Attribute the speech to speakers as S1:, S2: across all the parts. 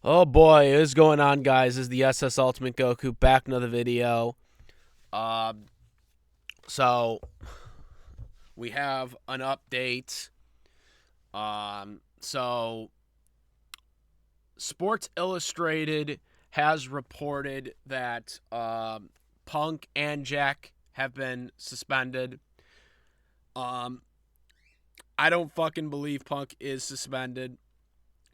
S1: Oh boy, what is going on, guys? This is the SS Ultimate Goku back another video. Um, so we have an update. So Sports Illustrated has reported that Punk and Jack have been suspended. Um, I don't fucking believe Punk is suspended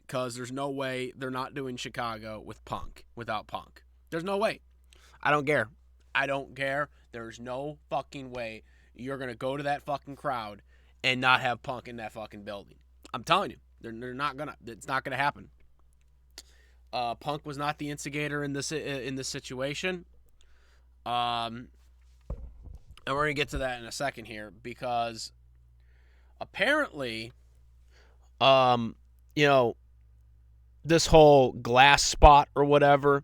S1: because there's no way they're not doing Chicago with Punk without Punk. There's no way. I don't care. I don't care. There's no fucking way you're going to go to that fucking crowd and not have Punk in that fucking building. I'm telling you, they're not going to. It's not going to happen. Punk was not the instigator in this situation. Um, and we're going to get to that in a second here because apparently, um, you know, this whole glass spot or whatever,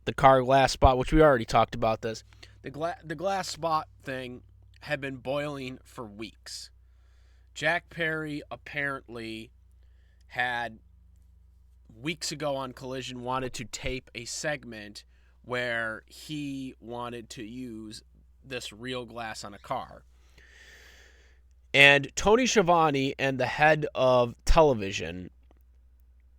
S1: the car glass spot, which we already talked about this. The glass spot thing had been boiling for weeks. Jack Perry apparently had weeks ago on Collision wanted to tape a segment where he wanted to use this real glass on a car. And Tony Schiavone and the head of television,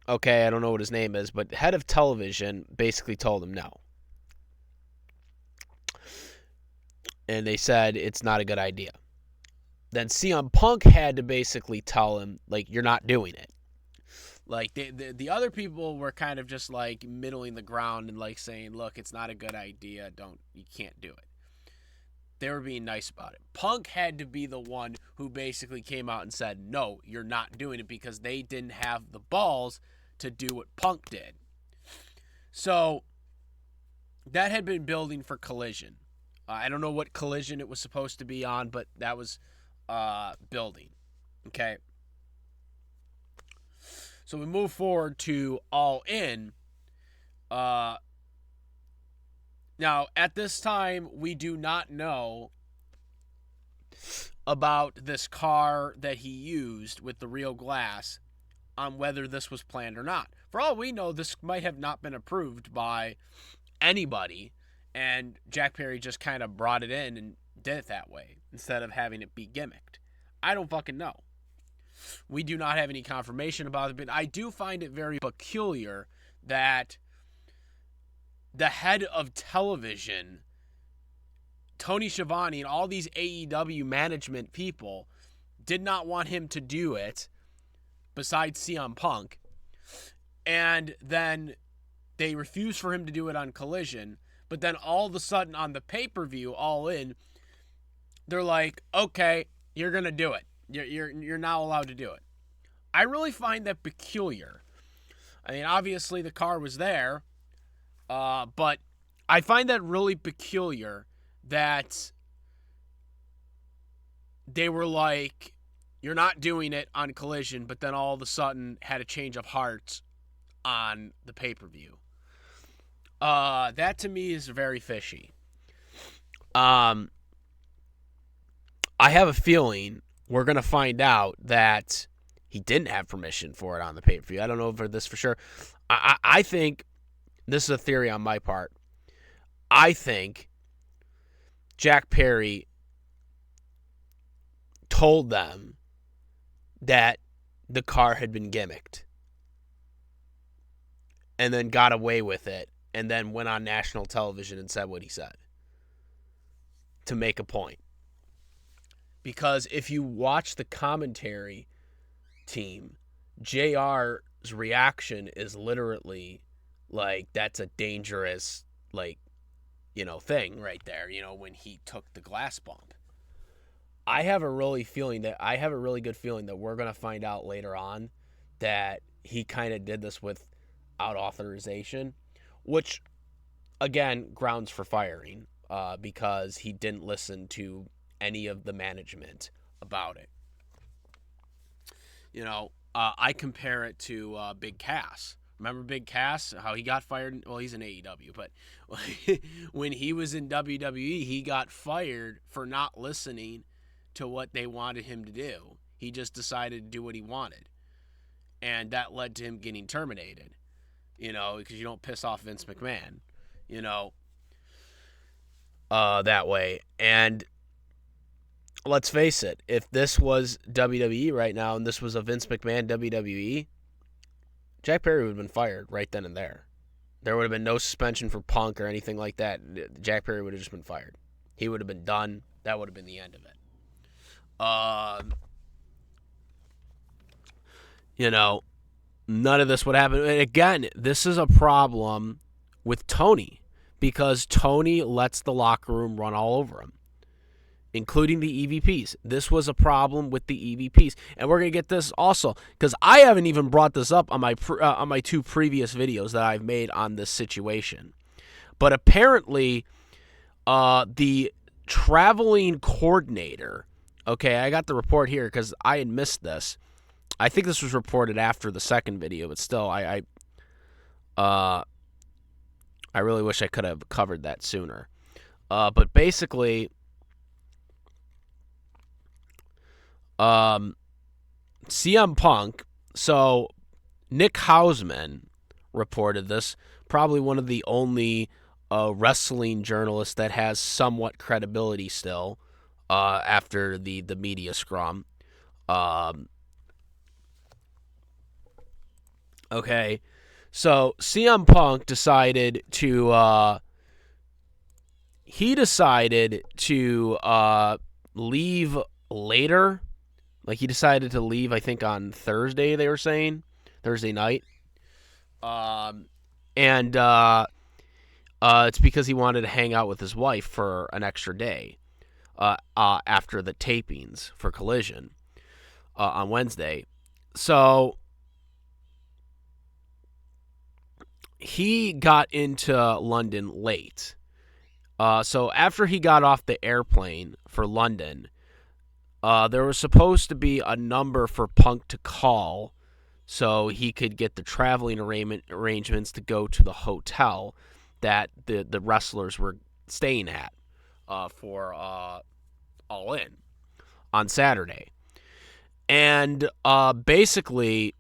S1: okay, I don't know what his name is, but head of television basically told him no. And they said it's not a good idea. Then CM Punk had to basically tell him, like, you're not doing it. Like, the other people were kind of just, like, middling the ground and, like, saying, look, it's not a good idea. You can't do it. They were being nice about it. Punk had to be the one who basically came out and said, no, you're not doing it, because they didn't have the balls to do what Punk did. So that had been building for Collision. I don't know what Collision it was supposed to be on, but that was building. Okay. So we move forward to All In. Now, at this time, we do not know about this car that he used with the real glass, on whether this was planned or not. For all we know, this might have not been approved by anybody, and Jack Perry just kind of brought it in and did it that way instead of having it be gimmicked. I don't fucking know. We do not have any confirmation about it, but I do find it very peculiar that the head of television, Tony Schiavone, and all these AEW management people did not want him to do it, besides CM Punk, and then they refused for him to do it on Collision, but then all of a sudden on the pay-per-view, All In, they're like, okay, you're going to do it. You're now allowed to do it. I really find that peculiar. I mean, obviously the car was there, but I find that really peculiar that they were like, you're not doing it on Collision, but then all of a sudden had a change of heart on the pay-per-view. That to me is very fishy. I have a feeling we're going to find out that he didn't have permission for it on the pay-per-view. I don't know for this for sure. I think, this is a theory on my part, I think Jack Perry told them that the car had been gimmicked and then got away with it and then went on national television and said what he said to make a point. Because if you watch the commentary team, JR's reaction is literally like, that's a dangerous, like, thing right there, when he took the glass bump. I have a really good feeling that we're going to find out later on that he kind of did this without authorization, which, again, grounds for firing, because he didn't listen to any of the management about it. I compare it to Big Cass. Remember Big Cass, how he got fired? Well, he's in AEW, but when he was in WWE, he got fired for not listening to what they wanted him to do. He just decided to do what he wanted, and that led to him getting terminated. because you don't piss off Vince McMahon, you know, that way. And let's face it, if this was WWE right now and this was a Vince McMahon WWE, Jack Perry would have been fired right then and there. There would have been no suspension for Punk or anything like that. Jack Perry would have just been fired. He would have been done. That would have been the end of it. None of this would happen. And again, this is a problem with Tony because Tony lets the locker room run all over him, including the EVPs. This was a problem with the EVPs. And we're going to get this also because I haven't even brought this up on my two previous videos that I've made on this situation. But apparently, the traveling coordinator, okay, I got the report here because I had missed this. I think this was reported after the second video, but still, I really wish I could have covered that sooner. But basically, CM Punk, so Nick Hausman reported this, probably one of the only wrestling journalists that has somewhat credibility still after the media scrum. Okay, so CM Punk decided to leave later. Like, he decided to leave, I think, on Thursday, they were saying. Thursday night. And it's because he wanted to hang out with his wife for an extra day after the tapings for Collision on Wednesday. So he got into London late. So after he got off the airplane for London, there was supposed to be a number for Punk to call so he could get the traveling arrangements to go to the hotel that the wrestlers were staying at for All In on Saturday. And basically,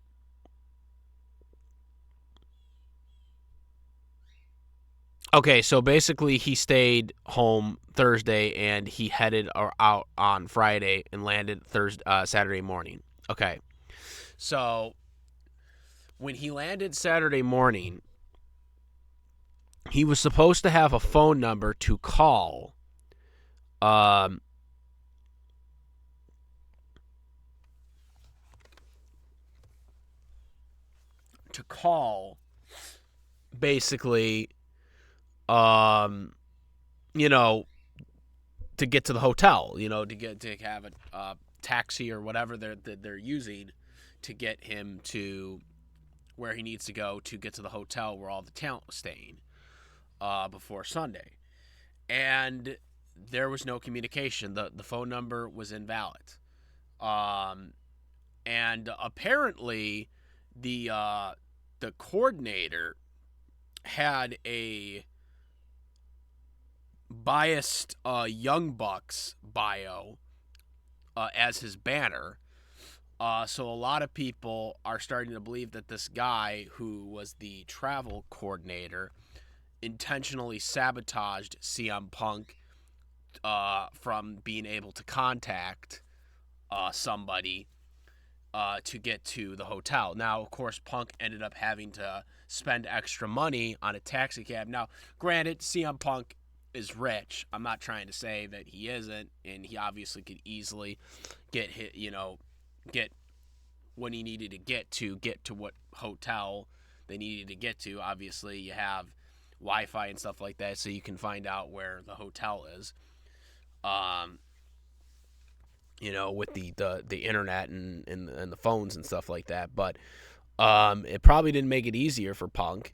S1: okay, so basically he stayed home Thursday and he headed out on Friday and landed Saturday morning. Okay, so when he landed Saturday morning, he was supposed to have a phone number to call. Basically, to get to the hotel, to have a taxi or whatever they're using to get him to where he needs to go to get to the hotel where all the talent was staying before Sunday. And there was no communication. The phone number was invalid. And apparently the coordinator had a biased Young Bucks bio as his banner. So a lot of people are starting to believe that this guy, who was the travel coordinator, intentionally sabotaged CM Punk from being able to contact somebody to get to the hotel. Now, of course, Punk ended up having to spend extra money on a taxi cab. Now, granted, CM Punk is rich. I'm not trying to say that he isn't, and he obviously could easily get when he needed to get to what hotel they needed to get to. Obviously, you have Wi-Fi and stuff like that, so you can find out where the hotel is. With the internet and the phones and stuff like that. But it probably didn't make it easier for Punk,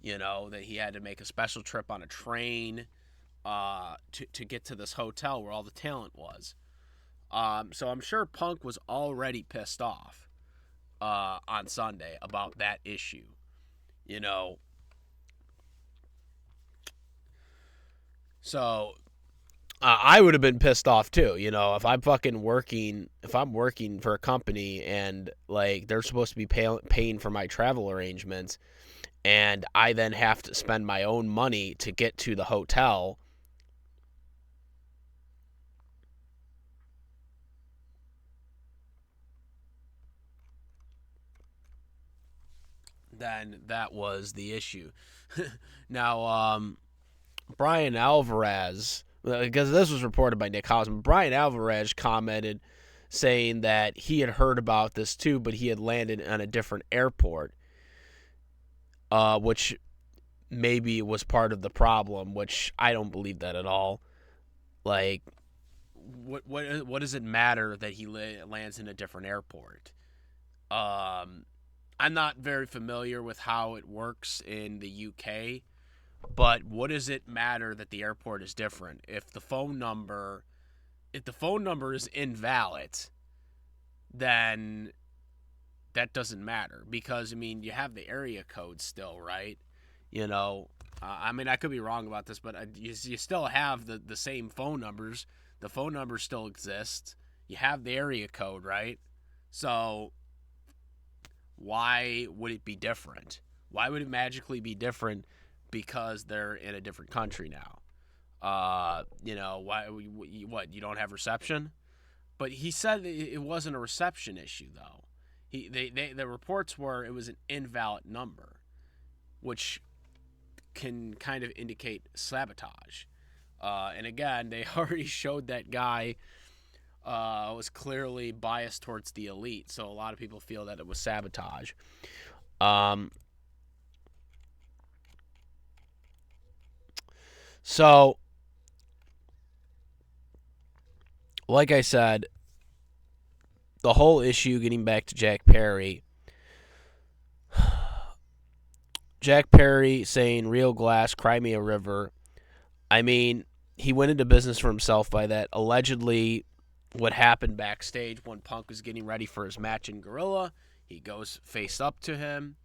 S1: that he had to make a special trip on a train to get to this hotel where all the talent was. So I'm sure Punk was already pissed off on Sunday about that issue. So I would have been pissed off too. You know, if I'm working for a company and like they're supposed to be paying for my travel arrangements, and I then have to spend my own money to get to the hotel. Then that was the issue. Now, Brian Alvarez, because this was reported by Nick Hausman, Brian Alvarez commented saying that he had heard about this too, but he had landed on a different airport, which maybe was part of the problem, which I don't believe that at all. Like, what does it matter that he lands in a different airport? I'm not very familiar with how it works in the UK, but what does it matter that the airport is different? If the phone number is invalid, then that doesn't matter, because I mean you have the area code still, right? You know, I mean I could be wrong about this, but you still have the same phone numbers. The phone numbers still exist. You have the area code, right? So why would it be different? Why would it magically be different because they're in a different country now? You know, why? What? You don't have reception? But he said it wasn't a reception issue, though. The reports were it was an invalid number, which can kind of indicate sabotage. And again, they already showed that guy was clearly biased towards the elite, so a lot of people feel that it was sabotage. So, like I said, the whole issue, getting back to Jack Perry, Jack Perry saying real glass, cry me a river. I mean, he went into business for himself by that. Allegedly, what happened backstage when Punk was getting ready for his match in Gorilla, he goes face up to him,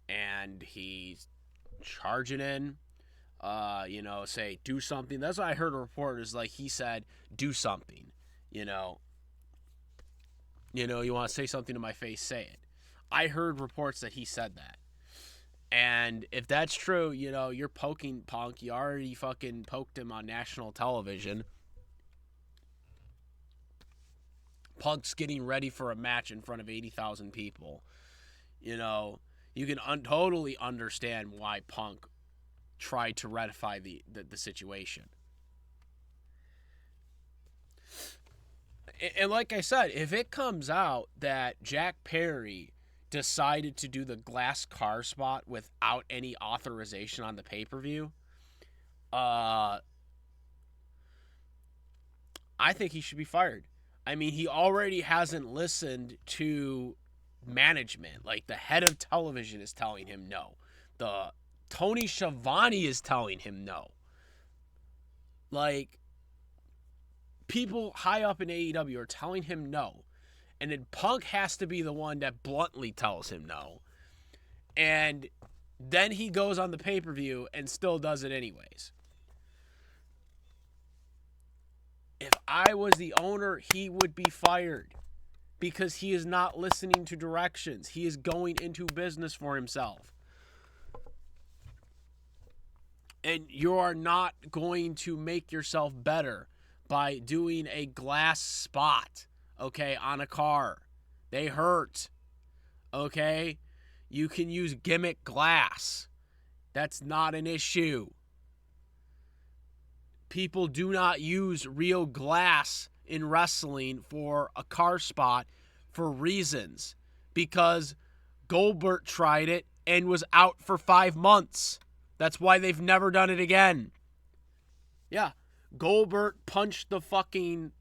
S1: and he's charging in, say, do something. That's what I heard a report is like he said, do something, you want to say something to my face, say it. I heard reports that he said that. And if that's true, you're poking Punk. You already fucking poked him on national television. Punk's getting ready for a match in front of 80,000 people. You can totally understand why Punk tried to rectify the situation. And like I said, if it comes out that Jack Perry decided to do the glass car spot without any authorization on the pay-per-view, I think he should be fired. I mean, he already hasn't listened to management. Like, the head of television is telling him no. The Tony Schiavone is telling him no. Like, people high up in AEW are telling him no. And then Punk has to be the one that bluntly tells him no. And then he goes on the pay-per-view and still does it anyways. If I was the owner, he would be fired. Because he is not listening to directions. He is going into business for himself. And you are not going to make yourself better by doing a glass spot, okay, on a car. They hurt, okay? You can use gimmick glass. That's not an issue. People do not use real glass in wrestling for a car spot for reasons. Because Goldberg tried it and was out for 5 months. That's why they've never done it again. Yeah, Goldberg punched the fucking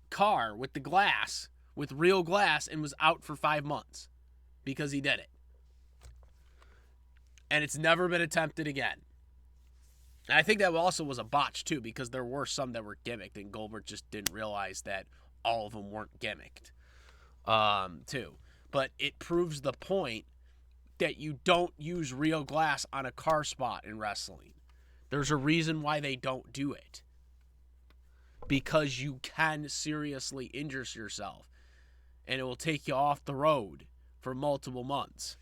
S1: car with the glass, with real glass, and was out for 5 months because he did it. And it's never been attempted again. And I think that also was a botch, too, because there were some that were gimmicked, and Goldberg just didn't realize that all of them weren't gimmicked, too. But it proves the point that you don't use real glass on a car spot in wrestling. There's a reason why they don't do it. because you can seriously injure yourself, and it will take you off the road for multiple months.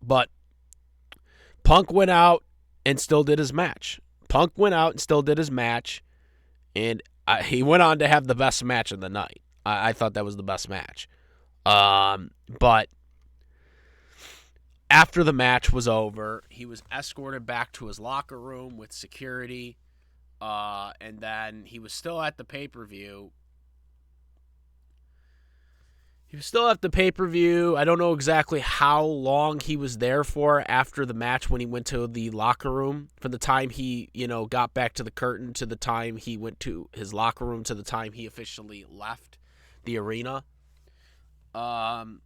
S1: But Punk went out and still did his match. And he went on to have the best match of the night. I thought that was the best match. But after the match was over, he was escorted back to his locker room with security. And then he was still at the pay-per-view. I don't know exactly how long he was there for after the match when he went to the locker room. From the time he, got back to the curtain to the time he went to his locker room to the time he officially left the arena. But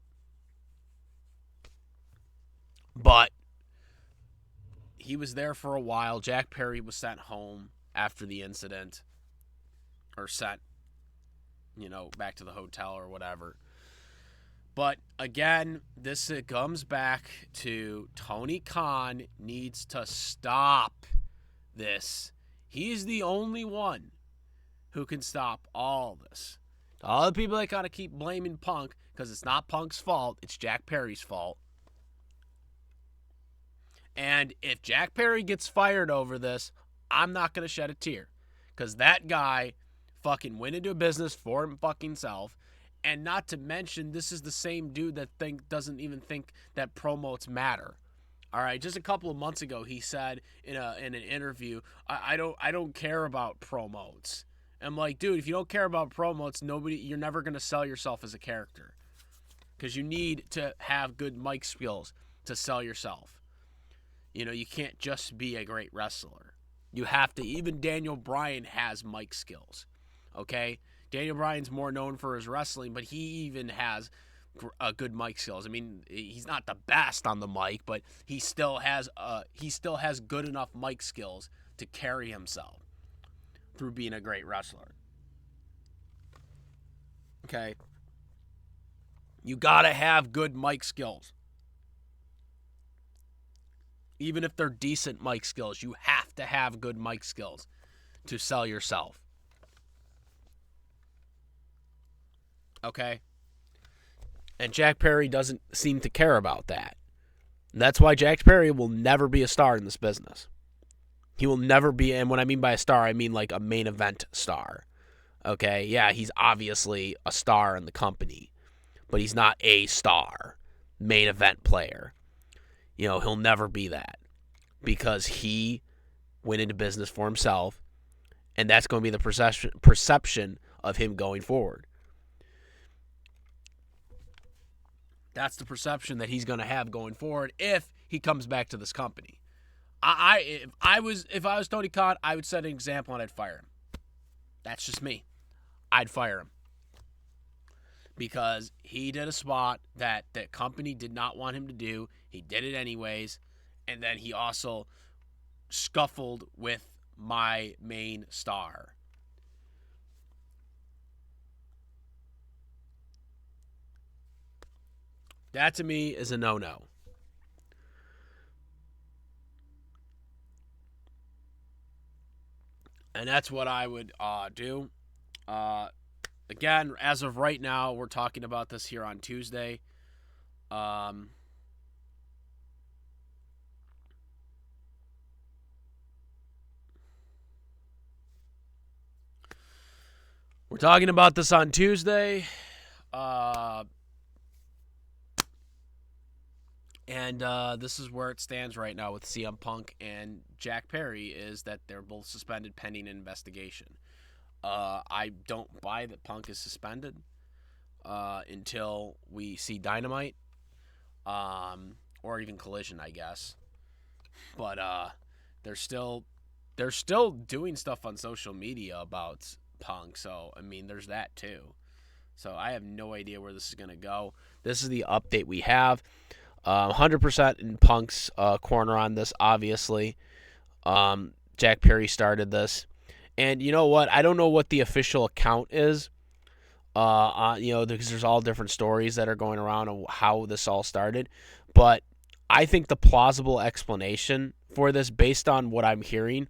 S1: he was there for a while. Jack Perry was sent home after the incident. Or sent, back to the hotel or whatever. But again, this comes back to Tony Khan needs to stop this. He's the only one who can stop all this. All the people that kind of keep blaming Punk, because it's not Punk's fault, it's Jack Perry's fault. And if Jack Perry gets fired over this, I'm not going to shed a tear. Because that guy fucking went into a business for him fucking self. And not to mention, this is the same dude that doesn't even think that promotes matter. All right, just a couple of months ago, he said in an interview, I don't care about promotes. I'm like, dude, if you don't care about promotes, you're never gonna sell yourself as a character, because you need to have good mic skills to sell yourself. You can't just be a great wrestler. You have to. Even Daniel Bryan has mic skills. Okay. Daniel Bryan's more known for his wrestling, but he even has good mic skills. I mean, he's not the best on the mic, but he still has good enough mic skills to carry himself through being a great wrestler. Okay? You gotta have good mic skills. Even if they're decent mic skills, you have to have good mic skills to sell yourself. Okay? And Jack Perry doesn't seem to care about that. And that's why Jack Perry will never be a star in this business. He will never be, and what I mean by a star, I mean like a main event star. Okay? Yeah, he's obviously a star in the company, but he's not a star, main event player. He'll never be that, because he went into business for himself, and that's going to be the perception of him going forward. That's the perception that he's going to have going forward if he comes back to this company. If I was Tony Khan, I would set an example and I'd fire him. That's just me. I'd fire him. Because he did a spot that the company did not want him to do. He did it anyways. And then he also scuffled with my main star. That to me is a no-no. And that's what I would do. Again, as of right now, we're talking about this here on Tuesday. We're talking about this on Tuesday. And this is where it stands right now with CM Punk and Jack Perry, is that they're both suspended pending an investigation. I don't buy that Punk is suspended until we see Dynamite, or even Collision, I guess. But they're still doing stuff on social media about Punk, so I mean, there's that too. So I have no idea where this is gonna go. This is the update we have. 100% in Punk's corner on this, obviously. Jack Perry started this. And you know what? I don't know what the official account is Because there's all different stories that are going around on how this all started. But I think the plausible explanation for this, based on what I'm hearing,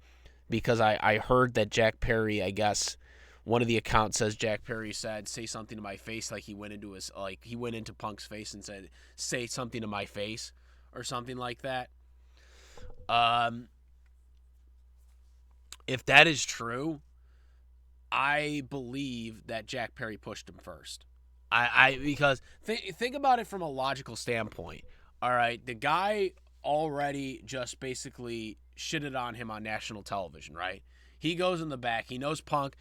S1: because I heard that Jack Perry, I guess, one of the accounts says Jack Perry said, "Say something to my face," like he went into Punk's face and said, "Say something to my face," or something like that. Um, if that is true, I believe that Jack Perry pushed him first. Because think about it from a logical standpoint. All right, the guy already just basically shitted on him on national television, right? He goes in the back. He knows Punk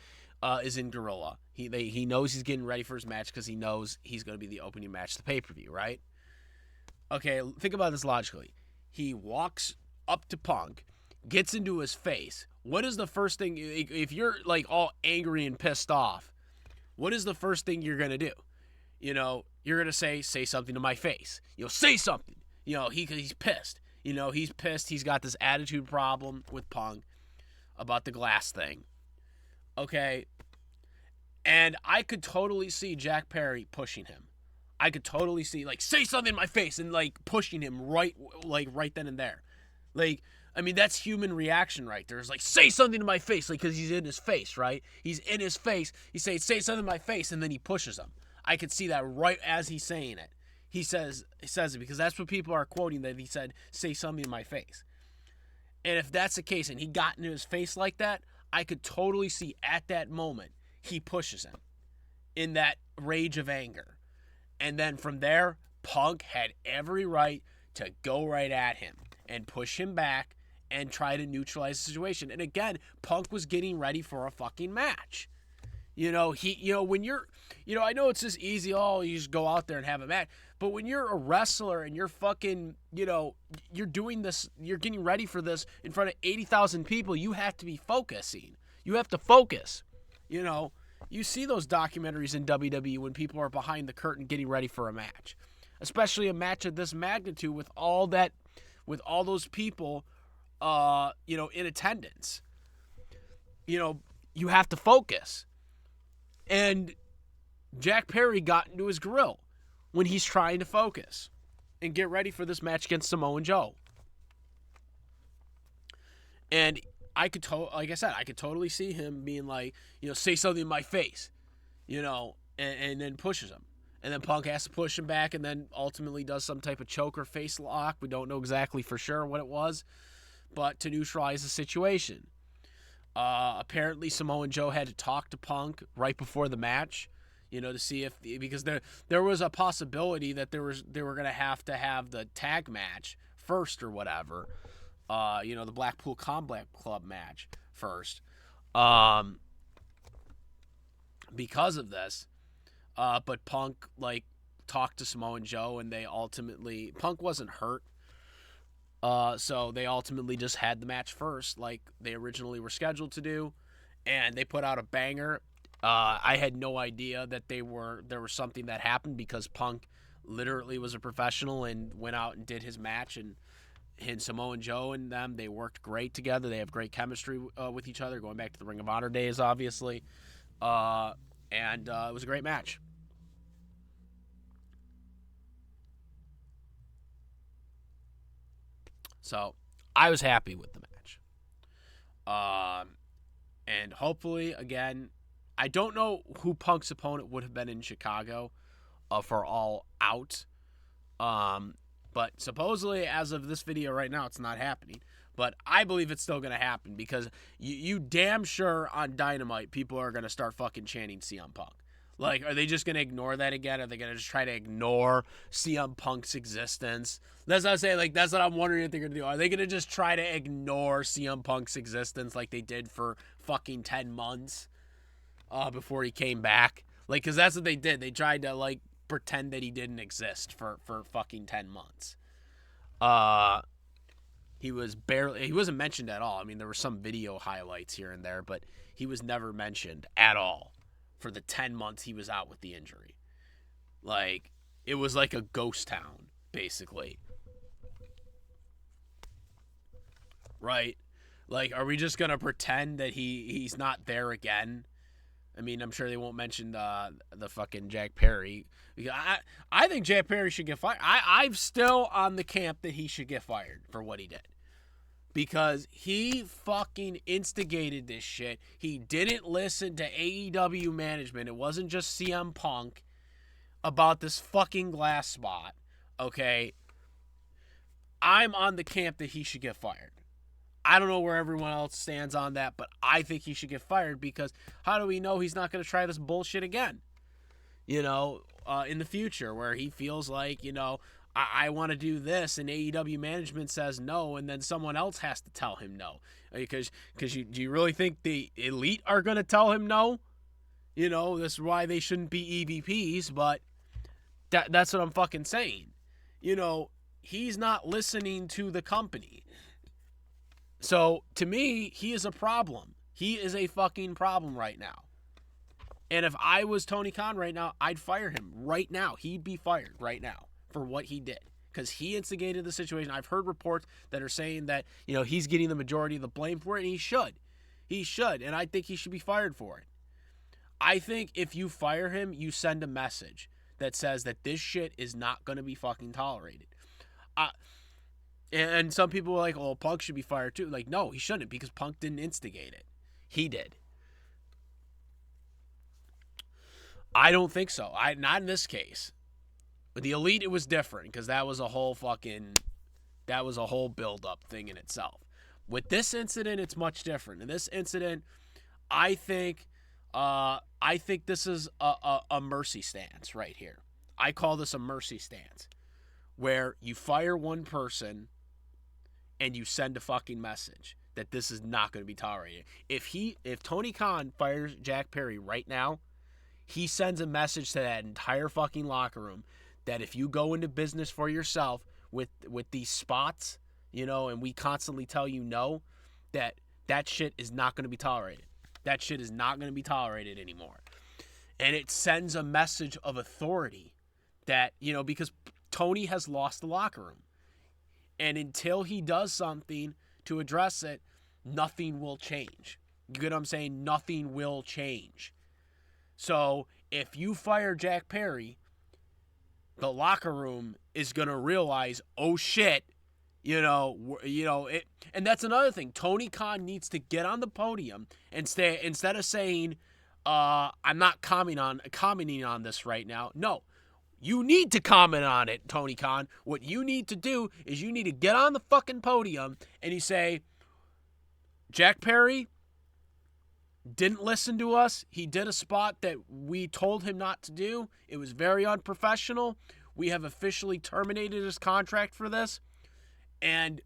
S1: is in Gorilla. He knows he's getting ready for his match because he knows he's going to be the opening match to the pay-per-view, right? Okay, think about this logically. He walks up to Punk, gets into his face. What is the first thing, if you're like all angry and pissed off, what is the first thing you're going to do? You're going to say something to my face. Say something. He's pissed. He's pissed. He's got this attitude problem with Punk about the glass thing. Okay. And I could totally see Jack Perry pushing him. I could totally see, say something in my face and, pushing him right then and there. That's human reaction right there. It's say something to my face, because he's in his face, right? He's in his face. He say something to my face, and then he pushes him. I could see that right as he's saying it. He says it because that's what people are quoting, that he said, "Say something to my face." And if that's the case, and he got into his face like that, I could totally see at that moment he pushes him in that rage of anger. And then from there, Punk had every right to go right at him and push him back and try to neutralize the situation. And again, Punk was getting ready for a fucking match. When you're, I know it's just easy, you just go out there and have a match. But when you're a wrestler and you're fucking, you're doing this, you're getting ready for this in front of 80,000 people, you have to be focusing. You have to focus. You see those documentaries in WWE when people are behind the curtain getting ready for a match, especially a match of this magnitude with all those people, in attendance. You have to focus. And Jack Perry got into his grill when he's trying to focus and get ready for this match against Samoa Joe. And I could totally see him being say something in my face, and then pushes him. And then Punk has to push him back and then ultimately does some type of choke or face lock. We don't know exactly for sure what it was, but to neutralize the situation. Apparently Samoa Joe had to talk to Punk right before the match, to see because there was a possibility that they were going to have the tag match first or whatever. The Blackpool Combat Club match first. Because of this. But Punk, talked to Samoa Joe, and Punk wasn't hurt. So they ultimately just had the match first, like they originally were scheduled to do. And they put out a banger. I had no idea that there was something that happened, because Punk literally was a professional and went out and did his match, and Samoa Joe and them, they worked great together. They have great chemistry with each other, going back to the Ring of Honor days, obviously. And it was a great match. So I was happy with the match. And hopefully, again, I don't know who Punk's opponent would have been in Chicago for All Out. But supposedly, as of this video right now, it's not happening. But I believe it's still going to happen, because you damn sure on Dynamite, people are going to start fucking chanting CM Punk. Are they just going to ignore that again? Are they going to just try to ignore CM Punk's existence? That's what I'm saying. That's what I'm wondering if they're going to do. Are they going to just try to ignore CM Punk's existence like they did for fucking 10 months before he came back? Because that's what they did. They tried to, pretend that he didn't exist for fucking 10 months. He wasn't mentioned at all. I mean, there were some video highlights here and there, but he was never mentioned at all for the 10 months he was out with the injury. It was like a ghost town, basically. Right? Are we just going to pretend that he's not there again? I mean, I'm sure they won't mention the fucking Jack Perry. Because I think Jack Perry should get fired. I'm still on the camp that he should get fired for what he did. Because he fucking instigated this shit. He didn't listen to AEW management. It wasn't just CM Punk about this fucking glass spot. Okay? I'm on the camp that he should get fired. I don't know where everyone else stands on that, but I think he should get fired because how do we know he's not going to try this bullshit again? You know, in the future where he feels like, you know, I want to do this, and AEW management says no, and then someone else has to tell him no. Because do you really think the Elite are going to tell him no? You know, this is why they shouldn't be EVPs, but that's what I'm fucking saying. You know, he's not listening to the company. So, to me, he is a problem. He is a fucking problem right now. And if I was Tony Khan right now, I'd fire him right now. He'd be fired right now for what he did. Because he instigated the situation. I've heard reports that are saying that, you know, he's getting the majority of the blame for it, and he should. He should, and I think he should be fired for it. I think if you fire him, you send a message that says that this shit is not going to be fucking tolerated. And some people are like, oh, Punk should be fired too. Like, no, he shouldn't because Punk didn't instigate it. He did. I don't think so. Not in this case. With the Elite, it was different because that was a whole build-up thing in itself. With this incident, it's much different. In this incident, I think this is a mercy stance right here. I call this a mercy stance, where you fire one person and you send a fucking message that this is not going to be tolerated. If Tony Khan fires Jack Perry right now, he sends a message to that entire fucking locker room that if you go into business for yourself with these spots, you know, and we constantly tell you no, that shit is not going to be tolerated. That shit is not going to be tolerated anymore. And it sends a message of authority that, you know, because Tony has lost the locker room. And until he does something to address it, nothing will change. You get what I'm saying? Nothing will change. So if you fire Jack Perry, the locker room is going to realize, oh shit, you know it. And that's another thing. Tony Khan needs to get on the podium and stay, instead of saying, I'm not commenting on this right now. No. You need to comment on it, Tony Khan. What you need to do is you need to get on the fucking podium and you say, Jack Perry didn't listen to us. He did a spot that we told him not to do. It was very unprofessional. We have officially terminated his contract for this. And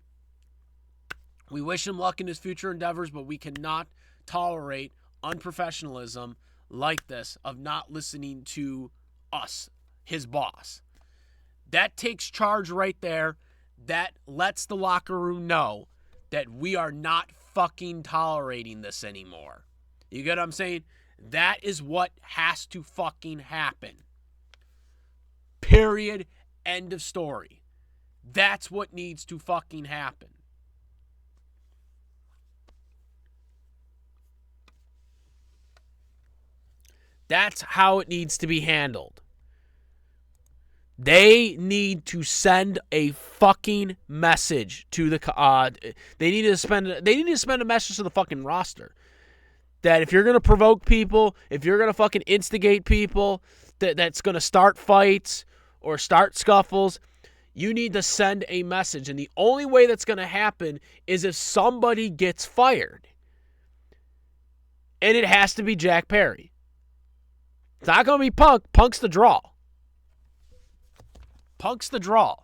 S1: we wish him luck in his future endeavors, but we cannot tolerate unprofessionalism like this of not listening to us, his boss. That takes charge right there. That lets the locker room know that we are not fucking tolerating this anymore. You get what I'm saying? That is what has to fucking happen. Period. End of story. That's what needs to fucking happen. That's how it needs to be handled. They need to send a fucking message to the they need to send a message to the fucking roster that if you're going to provoke people, if you're going to fucking instigate people that's going to start fights or start scuffles, you need to send a message. And the only way that's going to happen is if somebody gets fired. And it has to be Jack Perry. It's not going to be Punk. Punk's the draw. Punk's the draw.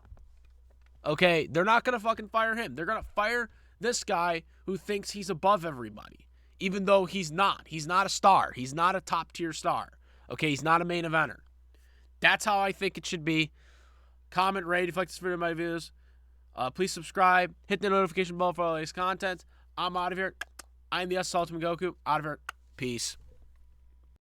S1: Okay, they're not going to fucking fire him. They're going to fire this guy who thinks he's above everybody, even though he's not. He's not a star. He's not a top-tier star. Okay, he's not a main eventer. That's how I think it should be. Comment, rate if you like this video, my videos. Please subscribe. Hit the notification bell for all latest content. I'm out of here. I'm the S Ultimate Goku. Out of here. Peace.